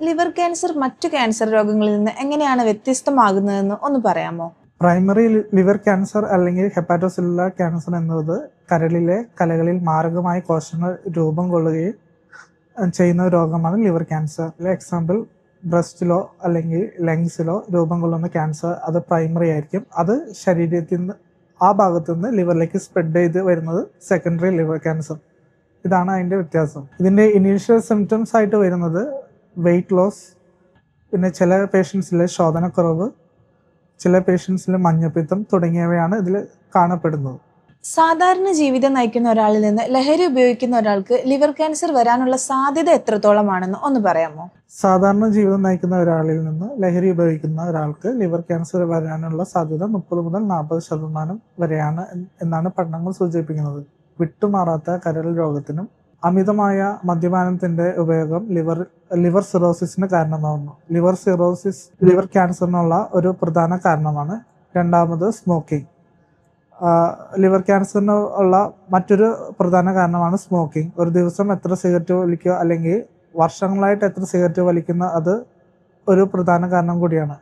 Liver cancer മറ്റു cancer രോഗങ്ങളിൽ നിന്ന് എങ്ങനെയാണ് വ്യത്യസ്തമാകുന്നതെന്ന് ഒന്ന് പറയാമോ? പ്രൈമറി ലിവർ ക്യാൻസർ അല്ലെങ്കിൽ ഹെപ്പാറ്റോസെല്ലുലാർ ക്യാൻസർ എന്നത് കരളിലെ കലകളിൽ മാരകമായ കോശങ്ങൾ രൂപം കൊള്ളുകയും ചെയ്യുന്ന ഒരു രോഗമാണ് ലിവർ ക്യാൻസർ. എക്സാമ്പിൾ, ബ്രസ്റ്റിലോ അല്ലെങ്കിൽ ലങ്സിലോ രൂപം കൊള്ളുന്ന ക്യാൻസർ അത് പ്രൈമറി ആയിരിക്കും. അത് ശരീരത്തിൽ നിന്ന് ആ ഭാഗത്തു നിന്ന് ലിവറിലേക്ക് സ്പ്രെഡ് ചെയ്ത് വരുന്നത് സെക്കൻഡറി ലിവർ ക്യാൻസർ. ഇതാണ് അതിൻ്റെ വ്യത്യാസം. ഇതിൻ്റെ ഇനീഷ്യൽ സിംറ്റംസ് ആയിട്ട് വരുന്നത് വെയിറ്റ് ലോസ്, പിന്നെ ചില പേഷ്യൻസിലെ ശോധനക്കുറവ്, ചില പേഷ്യൻസിൽ മഞ്ഞപ്പിത്തം തുടങ്ങിയവയാണ് ഇതിൽ കാണപ്പെടുന്നത്. സാധാരണ ജീവിതം നയിക്കുന്ന ഒരാളിൽ നിന്ന് ലഹരി ഉപയോഗിക്കുന്ന ഒരാൾക്ക് ലിവർ ക്യാൻസർ വരാനുള്ള സാധ്യത എത്രത്തോളമാണെന്ന് ഒന്ന് പറയാമോ? സാധാരണ ജീവിതം നയിക്കുന്ന ഒരാളിൽ നിന്ന് ലഹരി ഉപയോഗിക്കുന്ന ഒരാൾക്ക് ലിവർ ക്യാൻസർ വരാനുള്ള സാധ്യത 30 മുതൽ 40% വരെയാണ് എന്നാണ് പഠനങ്ങൾ സൂചിപ്പിക്കുന്നത്. വിട്ടുമാറാത്ത കരൾ രോഗത്തിനും അമിതമായ മദ്യപാനത്തിന്റെ ഉപയോഗം ലിവർ സിറോസിസിന് കാരണമാകുന്നു. ലിവർ സിറോസിസ് ലിവർ ക്യാൻസറിനുള്ള ഒരു പ്രധാന കാരണമാണ്. രണ്ടാമത് സ്മോക്കിംഗ്. ലിവർ ക്യാൻസറിന് ഉള്ള മറ്റൊരു പ്രധാന കാരണമാണ് സ്മോക്കിംഗ്. ഒരു ദിവസം എത്ര സിഗരറ്റ് വലിക്കുക അല്ലെങ്കിൽ വർഷങ്ങളായിട്ട് എത്ര സിഗരറ്റ് വലിക്കുന്ന അത് ഒരു പ്രധാന കാരണം കൂടിയാണ്.